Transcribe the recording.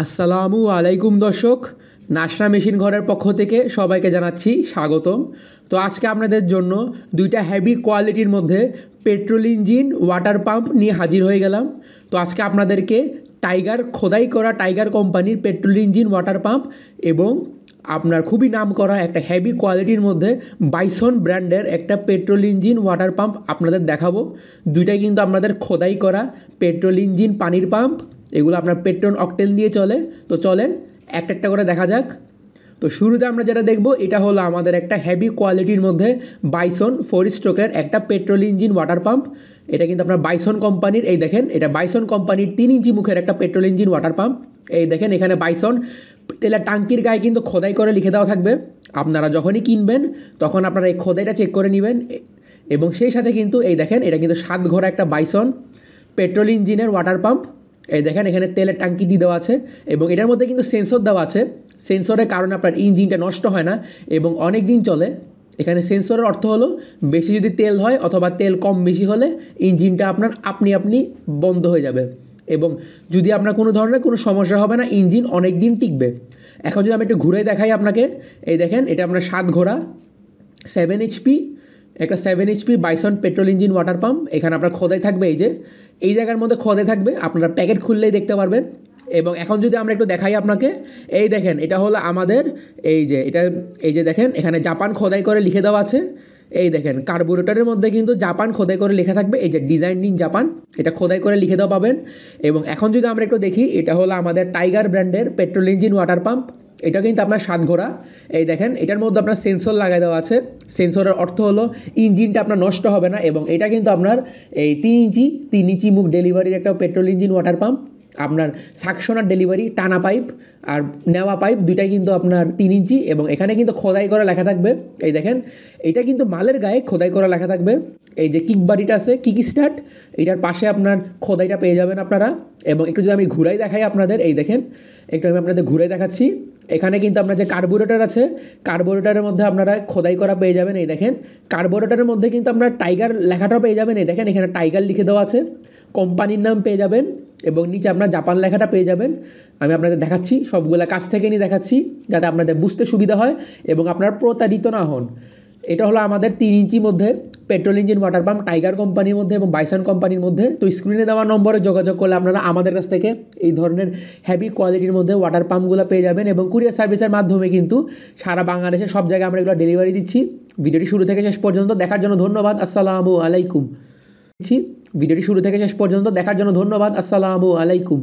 আসসালামু আলাইকুম দর্শক, নাসরা মেশিন ঘরের পক্ষ থেকে সবাইকে জানাচ্ছি স্বাগতম। তো আজকে আপনাদের জন্য দুইটা হেভি কোয়ালিটির মধ্যে পেট্রোল ইঞ্জিন ওয়াটার পাম্প নিয়ে হাজির হয়ে গেলাম। তো আজকে আপনাদেরকে টাইগার খোদাই করা টাইগার কোম্পানির পেট্রোল ইঞ্জিন ওয়াটার পাম্প এবং আপনার খুবই নাম করা একটা হেভি কোয়ালিটির মধ্যে বাইসন ব্র্যান্ডের একটা পেট্রোল ইঞ্জিন ওয়াটার পাম্প আপনাদের দেখাবো। দুইটাই কিন্তু আপনাদের খোদাই করা পেট্রোল ইঞ্জিন পানির পাম্প, এগুলো আপনার পেট্রোল অকটেন দিয়ে চলে। তো চলেন একটা একটা করে দেখা যাক। তো শুরুতে আমরা যেটা দেখব এটা হলো আমাদের একটা হেভি কোয়ালিটির মধ্যে বাইসন 4 স্ট্রোকের একটা পেট্রোল ইঞ্জিন ওয়াটার পাম্প। এটা কিন্তু আপনার বাইসন কোম্পানির, এই দেখেন এটা বাইসন কোম্পানির 3 ইঞ্চি মুখের একটা পেট্রোল ইঞ্জিন ওয়াটার পাম্প। এই দেখেন এখানে বাইসন তেলের টাঙ্কির গায়ে কিন্তু খোদাই করে লিখে দেওয়া থাকবে। আপনারা যখনই কিনবেন তখন আপনারা এই খোদাইটা চেক করে নেবেন। এবং সেই সাথে কিন্তু এই দেখেন এটা কিন্তু 7 ঘোড়া একটা বাইসন পেট্রোল ইঞ্জিনের ওয়াটার পাম্প। এই দেখেন এখানে তেলের ট্যাঙ্কি দিয়ে দেওয়া আছে এবং এটার মধ্যে কিন্তু সেন্সর দেওয়া আছে। সেন্সরের কারণে আপনার ইঞ্জিনটা নষ্ট হয় না এবং অনেক দিন চলে। এখানে সেন্সরের অর্থ হলো বেশি যদি তেল হয় অথবা তেল কম বেশি হলে ইঞ্জিনটা আপনার আপনি বন্ধ হয়ে যাবে এবং যদি আপনার কোনো ধরনের কোনো সমস্যা হবে না, ইঞ্জিন অনেক দিন টিকবে। এখন যদি আমি একটু ঘুরে দেখাই আপনাকে, এই দেখেন এটা আপনার 7 ঘোড়া 7 এইচপি একটা 7 HP bison petrol engine water pump. এখানে আপনার খোদাই থাকবে, এই যে এই জায়গার মধ্যে খোদাই থাকবে, আপনারা প্যাকেট খুললেই দেখতে পারবেন। এবং এখন যদি আমরা একটু দেখাই আপনাকে, এই দেখেন এটা হলো আমাদের এই যে দেখেন এখানে জাপান খোদাই করে লিখে দেওয়া আছে। এই দেখেন কার্বোরেটরের মধ্যে কিন্তু জাপান খোদাই করে লেখা থাকবে, এই যে ডিজাইন ইন জাপান, এটা খোদাই করে লিখে দেওয়া পাবেন। এবং এখন যদি আমরা একটু দেখি, এটা হলো আমাদের টাইগার ব্র্যান্ডের পেট্রোল ইঞ্জিন ওয়াটার পাম্প। এটা কিন্তু আপনার 7 ঘোড়া। এই দেখেন এটার মধ্যে আপনার সেন্সর লাগাই দেওয়া আছে। সেন্সরের অর্থ হলো ইঞ্জিনটা আপনার নষ্ট হবে না। এবং এটা কিন্তু আপনার এই 3 ইঞ্চি মুখ ডেলিভারির একটা পেট্রোল ইঞ্জিন ওয়াটার পাম্প। আপনার সাকশনার ডেলিভারি টানা পাইপ আর নেওয়া পাইপ দুইটাই কিন্তু আপনার 3 ইঞ্চি এবং এখানে কিন্তু খোদাই করা লেখা থাকবে। এই দেখেন এটা কিন্তু মালের গায়ে খোদাই করা লেখা থাকবে। এই যে কিক বাড়িটা আছে, কিক স্টার্ট, এটার পাশে আপনার খোদাইটা পেয়ে যাবেন আপনারা। এবং একটু যদি আমি ঘুরাই দেখাই আপনাদের, এই দেখেন একটু আমি আপনাদের ঘুরাই দেখাচ্ছি। এখানে কিন্তু আপনার যে কার্বোরেটর আছে, কার্বোরেটরের মধ্যে আপনারা খোদাই করা পেয়ে যাবেন। এই দেখেন কার্বোরেটরের মধ্যে কিন্তু আপনারা টাইগার লেখাটাও পেয়ে যাবেন। এই দেখেন এখানে টাইগার লিখে দেওয়া আছে, কোম্পানির নাম পেয়ে যাবেন এবং নিচে আপনার জাপান লেখাটা পেয়ে যাবেন। আমি আপনাদের দেখাচ্ছি, সবগুলা কাছ থেকে নিয়ে দেখাচ্ছি যাতে আপনাদের বুঝতে সুবিধা হয় এবং আপনারা প্রতারিত না হন। এটা হলো আমাদের 3 ইঞ্চির মধ্যে petrol engine water pump tiger কোম্পানির মধ্যে এবং বাইসন কোম্পানির মধ্যে। তো স্ক্রিনে দেওয়া নম্বরে যোগাযোগ করলে আপনারা আমাদের কাছ থেকে এই ধরনের হেভি কোয়ালিটির মধ্যে ওয়াটার পাম্পগুলো পেয়ে যাবেন এবং কুরিয়ার সার্ভিসের মাধ্যমে কিন্তু সারা বাংলাদেশের সব জায়গায় আমরা এগুলো ডেলিভারি দিচ্ছি। ভিডিওটি শুরু থেকে শেষ পর্যন্ত দেখার জন্য ধন্যবাদ। আসসালামু আলাইকুম। ভিডিওটি শুরু থেকে শেষ পর্যন্ত দেখার জন্য ধন্যবাদ। আসসালামু আলাইকুম।